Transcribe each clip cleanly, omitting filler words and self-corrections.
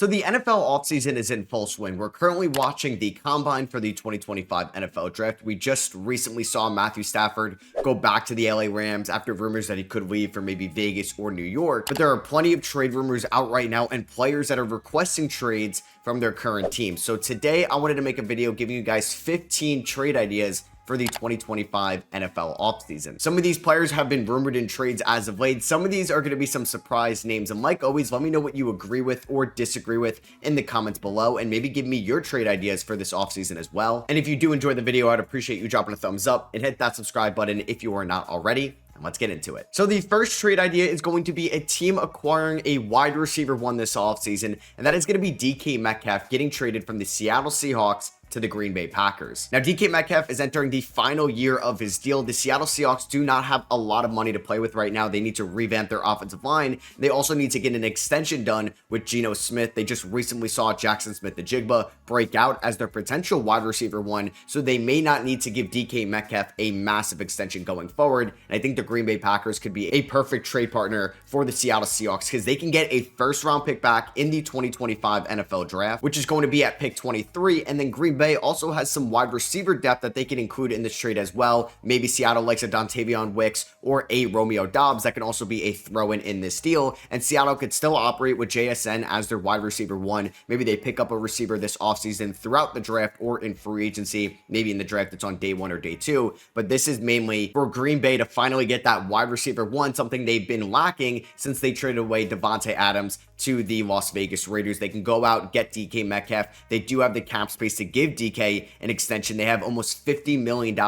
So the NFL offseason is in full swing. We're currently watching the combine for the 2025 NFL draft. We just recently saw Matthew Stafford go back to the LA Rams after rumors that he could leave for maybe Vegas or New York. But there are plenty of trade rumors out right now and players that are requesting trades from their current team. So today I wanted to make a video giving you guys 15 trade ideas for the 2025 NFL offseason. Some of these players have been rumored in trades as of late. Some of these are going to be some surprise names. And like always, let me know what you agree with or disagree with in the comments below, and maybe give me your trade ideas for this offseason as well. And if you do enjoy the video, I'd appreciate you dropping a thumbs up and hit that subscribe button if you are not already. Let's get into it. So the first trade idea is going to be a team acquiring a wide receiver one this offseason, and that is going to be DK Metcalf getting traded from the Seattle Seahawks to the Green Bay Packers. Now, DK Metcalf is entering the final year of his deal. The Seattle Seahawks do not have a lot of money to play with right now. They need to revamp their offensive line. They also need to get an extension done with Geno Smith. They just recently saw Jackson Smith-Njigba break out as their potential wide receiver one, so they may not need to give DK Metcalf a massive extension going forward. And I think the Green Bay Packers could be a perfect trade partner for the Seattle Seahawks because they can get a first-round pick back in the 2025 NFL Draft, which is going to be at pick 23, and then Green Bay also has some wide receiver depth that they can include in this trade as well. Maybe Seattle likes a Dontavion Wicks or a Romeo Doubs that can also be a throw-in in this deal, and Seattle could still operate with JSN as their wide receiver one. Maybe they pick up a receiver this offseason throughout the draft or in free agency, maybe in the draft that's on day one or day two, but this is mainly for Green Bay to finally get that wide receiver one, something they've been lacking since they traded away Devontae Adams to the Las Vegas Raiders. They can go out, get DK Metcalf. They do have the cap space to give DK an extension. They have almost $50 million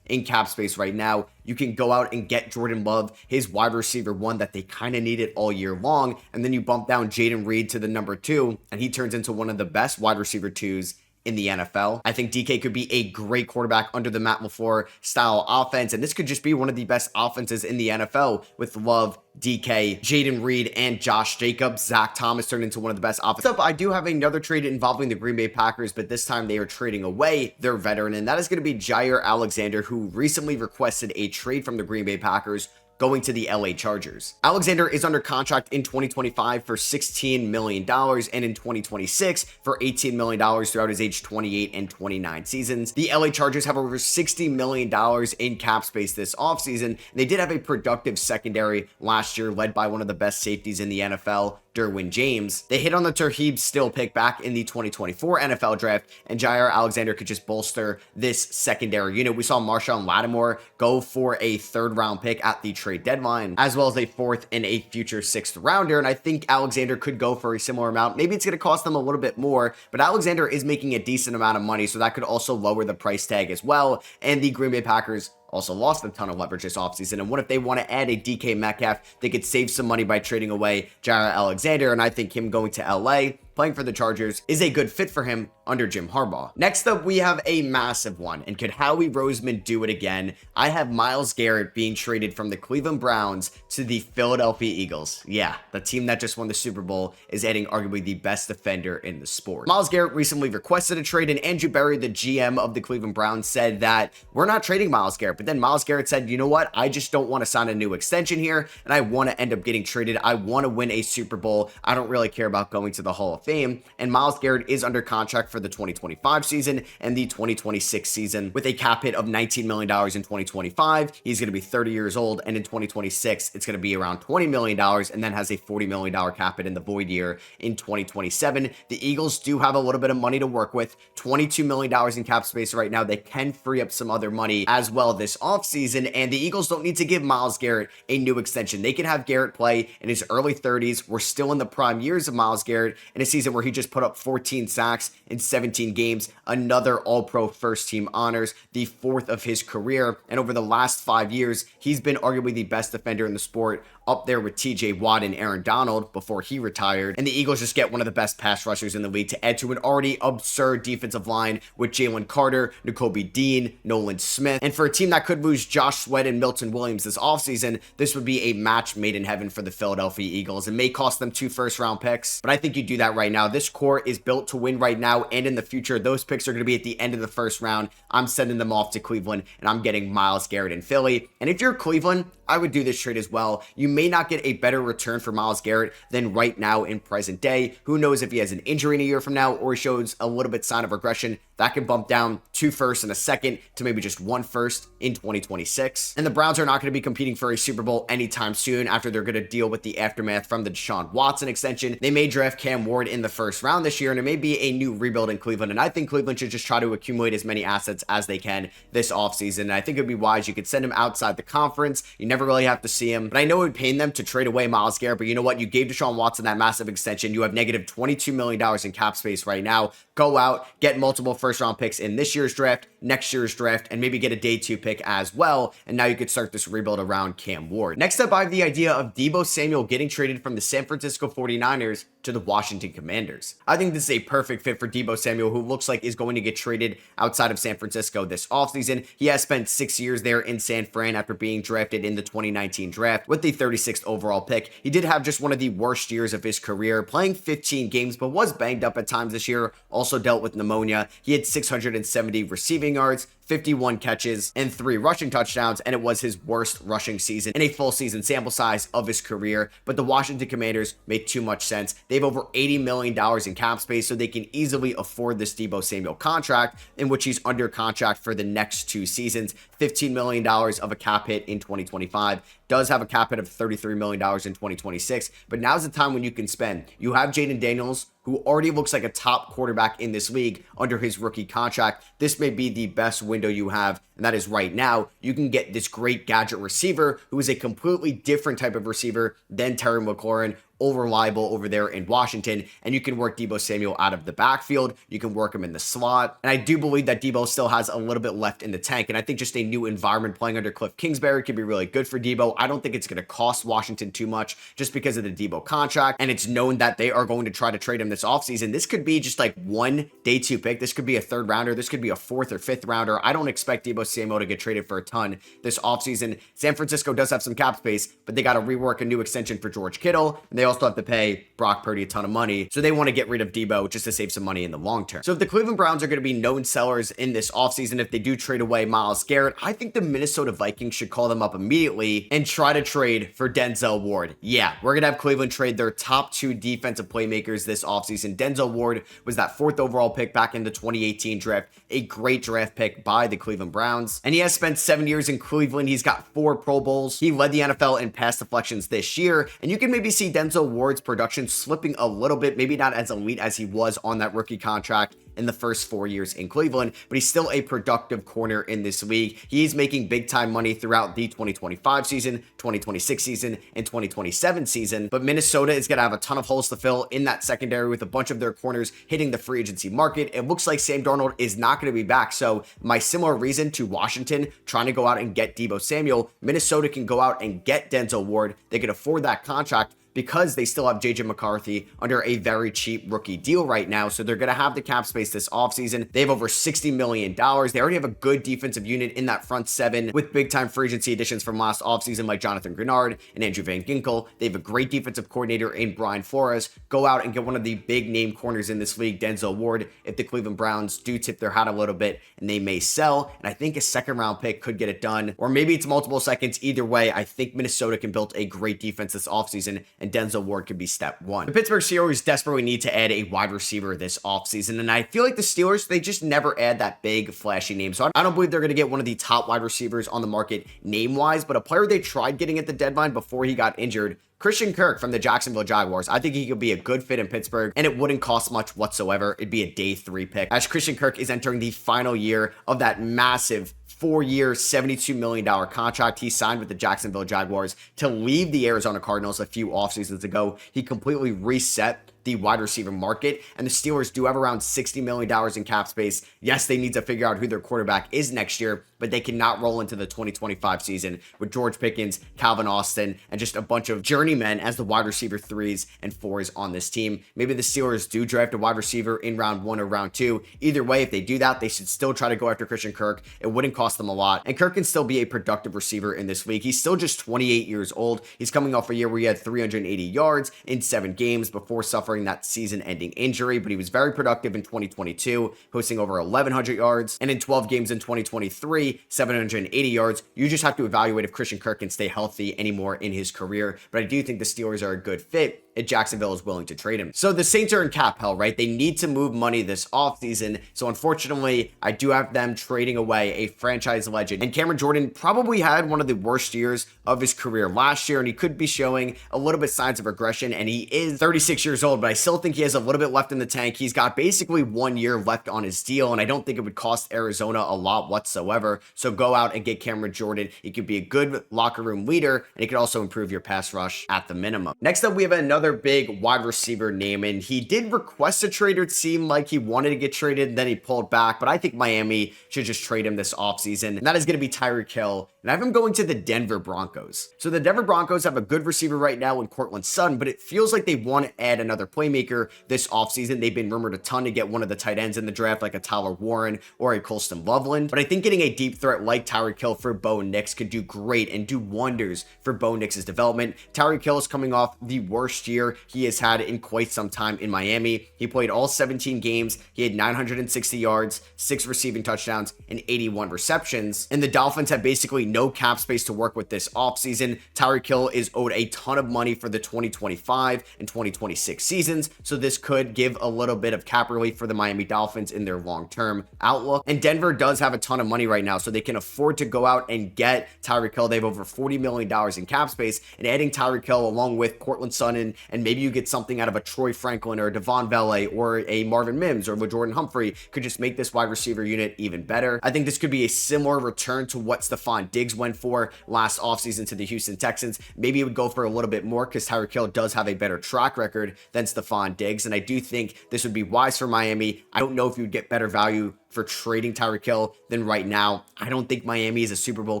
in cap space right now. You can go out and get Jordan Love, his wide receiver one that they kind of needed all year long, and then you bump down Jaden Reed to the number 2, and he turns into one of the best wide receiver 2s in the NFL. I think DK could be a great quarterback under the Matt LaFleur style offense, and this could just be one of the best offenses in the NFL with Love, DK, Jaden Reed, and Josh Jacobs. Zach Thomas turned into one of the best offenses. I do have another trade involving the Green Bay Packers, but this time they are trading away their veteran, and that is going to be Jair Alexander, who recently requested a trade from the Green Bay Packers going to the LA Chargers. Alexander is under contract in 2025 for $16 million and in 2026 for $18 million throughout his age 28 and 29 seasons. The LA Chargers have over $60 million in cap space this offseason. They did have a productive secondary last year led by one of the best safeties in the NFL, Derwin James. They hit on the Terheeb Still pick back in the 2024 NFL draft, and Jair Alexander could just bolster this secondary unit. We saw Marshawn Lattimore go for a third-round pick at the trade deadline, as well as a fourth and a future sixth rounder, and I think Alexander could go for a similar amount. Maybe it's going to cost them a little bit more, but Alexander is making a decent amount of money, so that could also lower the price tag as well, and the Green Bay Packers also lost a ton of leverage this offseason. And what if they want to add a DK Metcalf? They could save some money by trading away Jair Alexander, and I think him going to LA, playing for the Chargers, is a good fit for him under Jim Harbaugh. Next up, we have a massive one, and could Howie Roseman do it again? I have Myles Garrett being traded from the Cleveland Browns to the Philadelphia Eagles. Yeah, the team that just won the Super Bowl is adding arguably the best defender in the sport. Myles Garrett recently requested a trade, and Andrew Berry, the GM of the Cleveland Browns, said that we're not trading Myles Garrett. But then Myles Garrett said, you know what? I just don't want to sign a new extension here, and I want to end up getting traded. I want to win a Super Bowl. I don't really care about going to the Hall of Fame. And Myles Garrett is under contract for the 2025 season and the 2026 season with a cap hit of $19 million in 2025. He's going to be 30 years old, and in 2026, it's going to be around $20 million, and then has a $40 million cap hit in the void year in 2027. The Eagles do have a little bit of money to work with, $22 million in cap space right now. They can free up some other money as well this offseason, and the Eagles don't need to give Myles Garrett a new extension. They can have Garrett play in his early 30s. We're still in the prime years of Myles Garrett in a season where he just put up 14 sacks in 17 games, another All-Pro first team honors, the 4th of his career, and over the last 5 years, he's been arguably the best defender in the sport, up there with TJ Watt and Aaron Donald before he retired. And the Eagles just get one of the best pass rushers in the league to add to an already absurd defensive line with Jalen Carter, Nakobe Dean, Nolan Smith. And for a team that could lose Josh Sweat and Milton Williams this offseason, this would be a match made in heaven for the Philadelphia Eagles. It may cost them 2 first-round picks, but I think you do that right now. This core is built to win right now and in the future. Those picks are going to be at the end of the first round. I'm sending them off to Cleveland, and I'm getting Myles Garrett in Philly. And if you're Cleveland, I would do this trade as well. You may not get a better return for Myles Garrett than right now in present day. Who knows if he has an injury in a year from now or he shows a little bit sign of regression. That can bump down 2 firsts and a second to maybe just 1 first in 2026. And the Browns are not going to be competing for a Super Bowl anytime soon after they're going to deal with the aftermath from the Deshaun Watson extension. They may draft Cam Ward in the first round this year, and it may be a new rebuild in Cleveland. And I think Cleveland should just try to accumulate as many assets as they can this offseason. And I think it would be wise. You could send him outside the conference. You never really have to see him. But I know it would pain them to trade away Myles Garrett, but you know what? You gave Deshaun Watson that massive extension. You have negative $22 million in cap space right now. Go out, get multiple first-round picks in this year's draft, next year's draft, and maybe get a day 2 pick as well. And now you could start this rebuild around Cam Ward. Next up, I have the idea of Deebo Samuel getting traded from the San Francisco 49ers to the Washington Commanders. I think this is a perfect fit for Deebo Samuel, who looks like is going to get traded outside of San Francisco this offseason. He has spent 6 years there in San Fran after being drafted in the 2019 draft with the 36th overall pick. He did have just one of the worst years of his career, playing 15 games, but was banged up at times this year. Also dealt with pneumonia. He had 670 receiving yards, 51 catches, and 3 rushing touchdowns, and it was his worst rushing season in a full season sample size of his career. But the Washington Commanders make too much sense. They have over $80 million in cap space, so they can easily afford this Deebo Samuel contract, in which he's under contract for the next 2 seasons. $15 million of a cap hit in 2025. Does have a cap hit of $33 million in 2026, but now's the time when you can spend. You have Jaden Daniels, who already looks like a top quarterback in this league under his rookie contract. This may be the best window you have, and that is right now. You can get this great gadget receiver who is a completely different type of receiver than Terry McLaurin, reliable over there in Washington, and you can work Deebo Samuel out of the backfield. You can work him in the slot, and I do believe that Deebo still has a little bit left in the tank, and I think just a new environment playing under Cliff Kingsbury could be really good for Deebo. I don't think it's going to cost Washington too much just because of the Deebo contract, and it's known that they are going to try to trade him this offseason. This could be just like one day 2 pick. This could be a 3rd rounder. This could be a 4th or 5th rounder. I don't expect Deebo Samuel to get traded for a ton this offseason. San Francisco does have some cap space, but they got to rework a new extension for George Kittle, and they also have to pay Brock Purdy a ton of money, so they want to get rid of Deebo just to save some money in the long term. So if the Cleveland Browns are going to be known sellers in this offseason, if they do trade away Myles Garrett, I think the Minnesota Vikings should call them up immediately and try to trade for Denzel Ward. Yeah, we're going to have Cleveland trade their top 2 defensive playmakers this offseason. Denzel Ward was that 4th overall pick back in the 2018 draft, a great draft pick by the Cleveland Browns, and he has spent 7 years in Cleveland. He's got 4 Pro Bowls. He led the NFL in pass deflections this year, and you can maybe see Denzel Ward's production slipping a little bit, maybe not as elite as he was on that rookie contract in the first 4 years in Cleveland, but he's still a productive corner in this league. He's making big time money throughout the 2025 season, 2026 season, and 2027 season, but Minnesota is going to have a ton of holes to fill in that secondary with a bunch of their corners hitting the free agency market. It looks like Sam Darnold is not going to be back, so my similar reason to Washington trying to go out and get Deebo Samuel, Minnesota can go out and get Denzel Ward. They can afford that contract because they still have JJ McCarthy under a very cheap rookie deal right now. So they're going to have the cap space this offseason. They have over $60 million. They already have a good defensive unit in that front 7 with big time free agency additions from last offseason like Jonathan Grenard and Andrew Van Ginkel. They have a great defensive coordinator in Brian Flores. Go out and get one of the big name corners in this league, Denzel Ward, if the Cleveland Browns do tip their hat a little bit and they may sell. And I think a 2nd round pick could get it done, or maybe it's multiple seconds. Either way, I think Minnesota can build a great defense this offseason, and Denzel Ward could be step 1. The Pittsburgh Steelers desperately need to add a wide receiver this offseason, and I feel like the Steelers, they just never add that big flashy name. So I don't believe they're going to get one of the top wide receivers on the market name-wise, but a player they tried getting at the deadline before he got injured, Christian Kirk from the Jacksonville Jaguars. I think he could be a good fit in Pittsburgh, and it wouldn't cost much whatsoever. It'd be a day 3 pick, as Christian Kirk is entering the final year of that massive 4-year, $72 million contract he signed with the Jacksonville Jaguars to leave the Arizona Cardinals a few offseasons ago. He completely reset the wide receiver market, and the Steelers do have around $60 million in cap space. Yes, they need to figure out who their quarterback is next year, but they cannot roll into the 2025 season with George Pickens, Calvin Austin, and just a bunch of journeymen as the wide receiver 3s and 4s on this team. Maybe the Steelers do draft a wide receiver in round 1 or round 2. Either way, if they do that, they should still try to go after Christian Kirk. It wouldn't cost them a lot, and Kirk can still be a productive receiver in this league. He's still just 28 years old. He's coming off a year where he had 380 yards in 7 games before suffering suffering that season-ending injury, but he was very productive in 2022, posting over 1,100 yards, and in 12 games in 2023, 780 yards. You just have to evaluate if Christian Kirk can stay healthy anymore in his career, but I do think the Steelers are a good fit if Jacksonville is willing to trade him. So the Saints are in cap hell, right? They need to move money this offseason. So unfortunately, I do have them trading away a franchise legend. And Cameron Jordan probably had one of the worst years of his career last year, and he could be showing a little bit signs of regression. And he is 36 years old, but I still think he has a little bit left in the tank. He's got basically 1 year left on his deal, and I don't think it would cost Arizona a lot whatsoever. So go out and get Cameron Jordan. He could be a good locker room leader, and he could also improve your pass rush at the minimum. Next up, we have another big wide receiver name, and he did request a trade. It seemed like he wanted to get traded, and then he pulled back, but I think Miami should just trade him this offseason, and that is going to be Tyreek Hill, and I have him going to the Denver Broncos. So the Denver Broncos have a good receiver right now in Courtland Sutton, but it feels like they want to add another playmaker this offseason. They've been rumored a ton to get one of the tight ends in the draft, like a Tyler Warren or a Colston Loveland, but I think getting a deep threat like Tyreek Hill for Bo Nix could do great and do wonders for Bo Nix's development. Tyreek Hill is coming off the worst year he has had in quite some time in Miami. He played all 17 games. He had 960 yards, 6 receiving touchdowns, and 81 receptions. And the Dolphins have basically no cap space to work with this offseason. Tyreek Hill is owed a ton of money for the 2025 and 2026 seasons, so this could give a little bit of cap relief for the Miami Dolphins in their long-term outlook. And Denver does have a ton of money right now, so they can afford to go out and get Tyreek Hill. They have over $40 million in cap space, and adding Tyreek Hill along with Courtland Sutton, and maybe you get something out of a Troy Franklin or a Devon Vele or a Marvin Mims or a Jordan Humphrey, could just make this wide receiver unit even better. I think this could be a similar return to what Stephon Diggs went for last offseason to the Houston Texans. Maybe it would go for a little bit more because Tyreek Hill does have a better track record than Stephon Diggs, and I do think this would be wise for Miami. I don't know if you'd get better value for trading Tyreek Hill than right now. I don't think Miami is a Super Bowl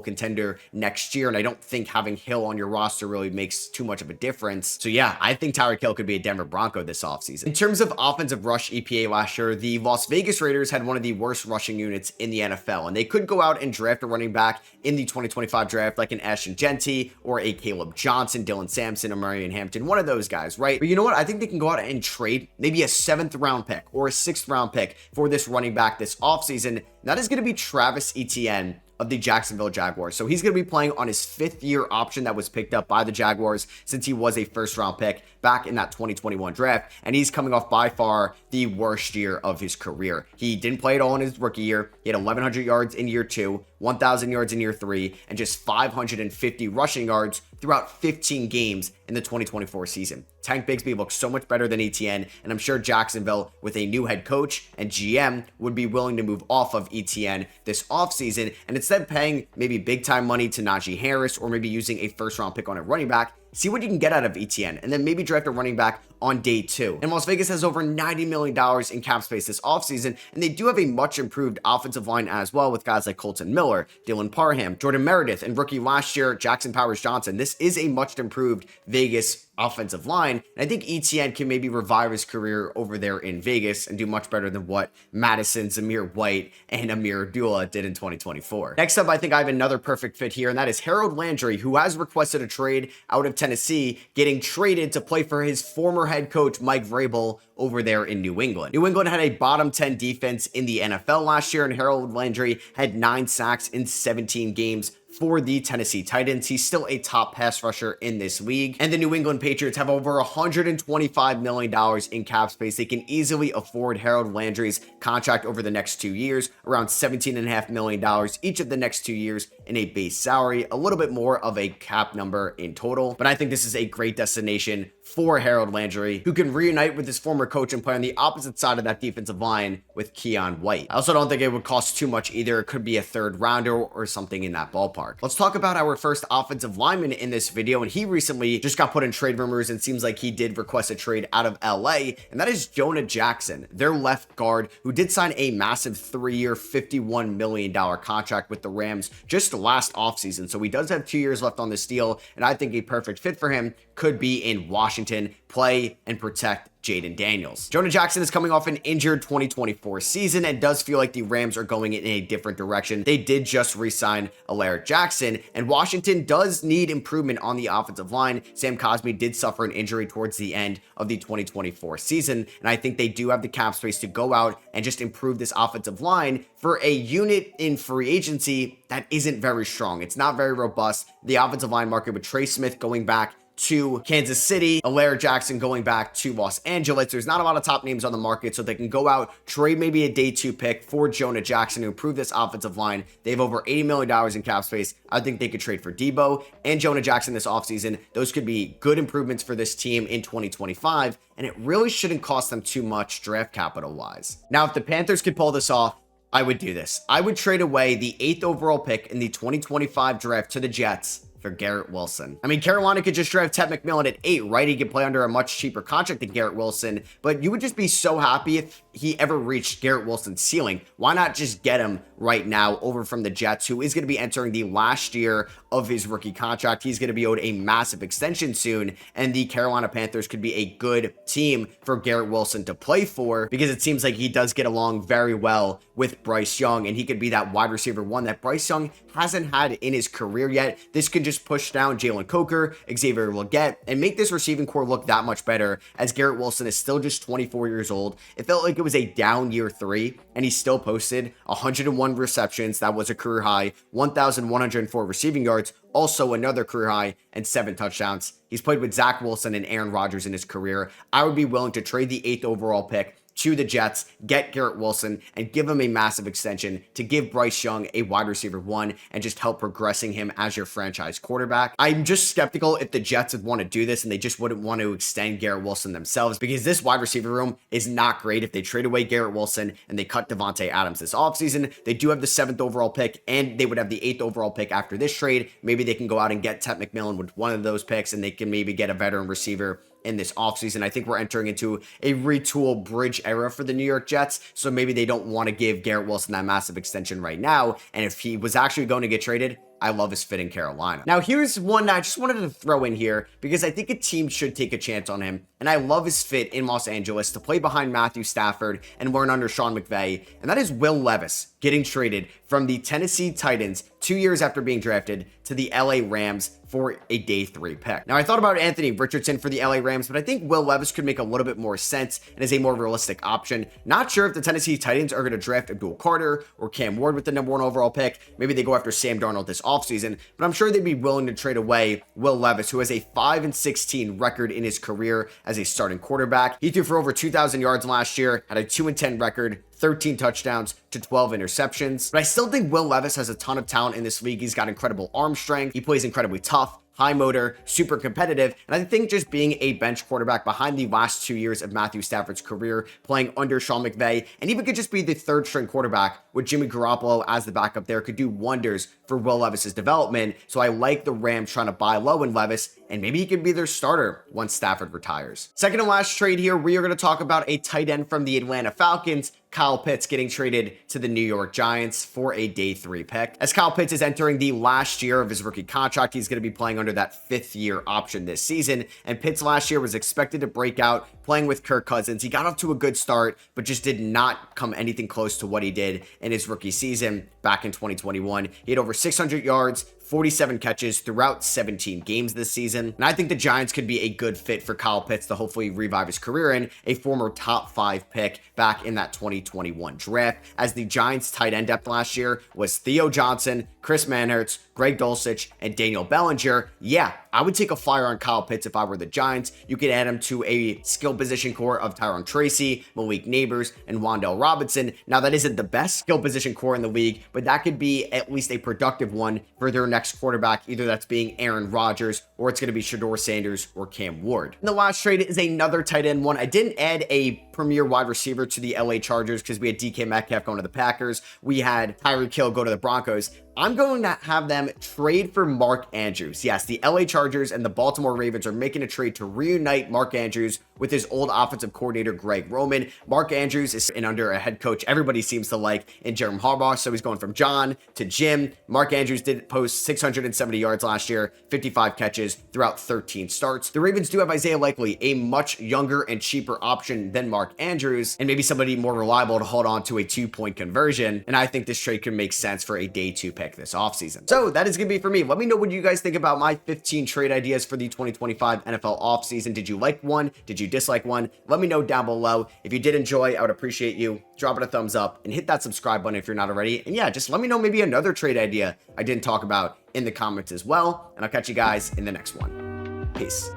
contender next year, and I don't think having Hill on your roster really makes too much of a difference. So yeah, I think Tyreek Hill could be a Denver Bronco this offseason. In terms of offensive rush EPA last year, the Las Vegas Raiders had one of the worst rushing units in the NFL, and they could go out and draft a running back in the 2025 draft like an Ashton Genty or a Caleb Johnson, Dylan Sampson, or Marion Hampton, one of those guys, right? But you know what? I think they can go out and trade maybe a 7th round pick or a 6th round pick for this running back this offseason. That is going to be Travis Etienne of the Jacksonville Jaguars. So he's going to be playing on his 5th year option that was picked up by the Jaguars since he was a 1st round pick back in that 2021 draft. And he's coming off by far the worst year of his career. He didn't play at all in his rookie year. He had 1,100 yards in year 2, 1,000 yards in year 3, and just 550 rushing yards throughout 15 games in the 2024 season. Tank Bigsby looks so much better than Etienne, and I'm sure Jacksonville, with a new head coach and GM, would be willing to move off of Etienne this offseason, and instead paying maybe big-time money to Najee Harris, or maybe using a 1st round pick on a running back. See what you can get out of Etienne, and then maybe draft a running back on day 2. And Las Vegas has over $90 million in cap space this offseason, and they do have a much improved offensive line as well with guys like Colton Miller, Dylan Parham, Jordan Meredith, and rookie last year, Jackson Powers-Johnson. This is a much improved Vegas offensive line, and I think Etienne can maybe revive his career over there in Vegas and do much better than what Madison, Zamir White, and Amir Abdullah did in 2024. Next up, I think I have another perfect fit here, and that is Harold Landry, who has requested a trade out of Tennessee, getting traded to play for his former head coach Mike Vrabel over there in New England. New England had a bottom 10 defense in the NFL last year, and Harold Landry had 9 sacks in 17 games for the Tennessee Titans. He's still a top pass rusher in this league. And the New England Patriots have over $125 million in cap space. They can easily afford Harold Landry's contract over the next 2 years, around $17.5 million each of the next 2 years in a base salary, a little bit more of a cap number in total. But I think this is a great destination for Harold Landry, who can reunite with his former coach and play on the opposite side of that defensive line with Keon White. I also don't think it would cost too much either. It could be a 3rd rounder or something in that ballpark. Let's talk about our first offensive lineman in this video, and he recently just got put in trade rumors and seems like he did request a trade out of LA, and that is Jonah Jackson, their left guard, who did sign a massive 3-year, $51 million contract with the Rams just last offseason. So he does have 2 years left on this deal, and I think a perfect fit for him could be in Washington. Washington play and protect Jaden Daniels. Jonah Jackson is coming off an injured 2024 season and does feel like the Rams are going in a different direction. They did just re-sign Alaric Jackson, and Washington does need improvement on the offensive line. Sam Cosmi did suffer an injury towards the end of the 2024 season, and I think they do have the cap space to go out and just improve this offensive line for a unit in free agency that isn't very strong. It's not very robust. The offensive line market with Trey Smith going back to Kansas City, Alaric Jackson going back to Los Angeles. There's not a lot of top names on the market, so they can go out, trade maybe a day 2 pick for Jonah Jackson to improve this offensive line. They have over $80 million in cap space. I think they could trade for Debo and Jonah Jackson this offseason. Those could be good improvements for this team in 2025, and it really shouldn't cost them too much draft capital wise. Now, if the Panthers could pull this off, I would do this. I would trade away the 8th overall pick in the 2025 draft to the Jets for Garrett Wilson. I mean, Carolina could just draft Ted McMillan at 8, right? He could play under a much cheaper contract than Garrett Wilson, but you would just be so happy if he ever reached Garrett Wilson's ceiling. Why not just get him right now over from the Jets, who is going to be entering the last year of his rookie contract? He's going to be owed a massive extension soon, and the Carolina Panthers could be a good team for Garrett Wilson to play for, because it seems like he does get along very well with Bryce Young, and he could be that wide receiver one that Bryce Young hasn't had in his career yet. This could just push down Jalen Coker, Xavier Legette, and make this receiving core look that much better, as Garrett Wilson is still just 24 years old. It felt like it was a down year 3, and he still posted 101 receptions. That was a career high, 1,104 receiving yards, also another career high, and 7 touchdowns. He's played with Zach Wilson and Aaron Rodgers in his career. I would be willing to trade the 8th overall pick to the Jets, get Garrett Wilson, and give him a massive extension to give Bryce Young a wide receiver 1 and just help progressing him as your franchise quarterback. I'm just skeptical if the Jets would want to do this and they just wouldn't want to extend Garrett Wilson themselves, because this wide receiver room is not great. If they trade away Garrett Wilson and they cut Devontae Adams this offseason, they do have the 7th overall pick, and they would have the 8th overall pick after this trade. Maybe they can go out and get Ted McMillan with one of those picks, and they can maybe get a veteran receiver in this offseason. I think we're entering into a retool bridge era for the New York Jets, so maybe they don't want to give Garrett Wilson that massive extension right now, and if he was actually going to get traded, I love his fit in Carolina. Now, here's one I just wanted to throw in here because I think a team should take a chance on him, and I love his fit in Los Angeles to play behind Matthew Stafford and learn under Sean McVay, and that is Will Levis getting traded from the Tennessee Titans 2 years after being drafted to the LA Rams for a day 3 pick. Now, I thought about Anthony Richardson for the LA Rams, but I think Will Levis could make a little bit more sense and is a more realistic option. Not sure if the Tennessee Titans are going to draft Abdul Carter or Cam Ward with the number 1 overall pick. Maybe they go after Sam Darnold this offseason, but I'm sure they'd be willing to trade away Will Levis, who has a 5-16 record in his career as a starting quarterback. He threw for over 2,000 yards last year, had a 2-10 record, 13 touchdowns to 12 interceptions. But I still think Will Levis has a ton of talent in this league. He's got incredible arm strength. He plays incredibly tough, high motor, super competitive, and I think just being a bench quarterback behind the last 2 years of Matthew Stafford's career, playing under Sean McVay, and even could just be the 3rd string quarterback with Jimmy Garoppolo as the backup there, could do wonders for Will Levis's development. So I like the Rams trying to buy low in Levis, and maybe he could be their starter once Stafford retires. Second and last trade here, we are going to talk about a tight end from the Atlanta Falcons, Kyle Pitts, getting traded to the New York Giants for a day 3 pick. As Kyle Pitts is entering the last year of his rookie contract, he's going to be playing under that 5th year option this season. And Pitts last year was expected to break out playing with Kirk Cousins. He got off to a good start, but just did not come anything close to what he did in his rookie season back in 2021. He had over 600 yards, 47 catches throughout 17 games this season. And I think the Giants could be a good fit for Kyle Pitts to hopefully revive his career in, a former top 5 pick back in that 2021 draft, as the Giants tight end depth last year was Theo Johnson, Chris Manhertz, Greg Dulcich, and Daniel Bellinger. Yeah, I would take a flyer on Kyle Pitts if I were the Giants. You could add him to a skill position core of Tyron Tracy, Malik Neighbors, and Wan'Dale Robinson. Now, that isn't the best skill position core in the league, but that could be at least a productive one for their next quarterback. Either that's being Aaron Rodgers, or it's going to be Shedeur Sanders or Cam Ward. And the last trade is another tight end one. I didn't add a premier wide receiver to the LA Chargers because we had DK Metcalf going to the Packers. We had Tyreek Hill go to the Broncos. I'm going to have them trade for Mark Andrews. Yes, the LA Chargers and the Baltimore Ravens are making a trade to reunite Mark Andrews with his old offensive coordinator, Greg Roman. Mark Andrews is in under a head coach everybody seems to like in Jerome Harbaugh, so he's going from John to Jim. Mark Andrews did post 670 yards last year, 55 catches throughout 13 starts. The Ravens do have Isaiah Likely, a much younger and cheaper option than Mark Andrews, and maybe somebody more reliable to hold on to a 2-point conversion, and I think this trade can make sense for a day 2 pick this offseason. So that is going to be for me. Let me know what you guys think about my 15 trade ideas for the 2025 NFL offseason. Did you like one? Did you dislike one? Let me know down below. If you did enjoy, I would appreciate you dropping a thumbs up and hit that subscribe button if you're not already. And yeah, just let me know maybe another trade idea I didn't talk about in the comments as well. And I'll catch you guys in the next one. Peace.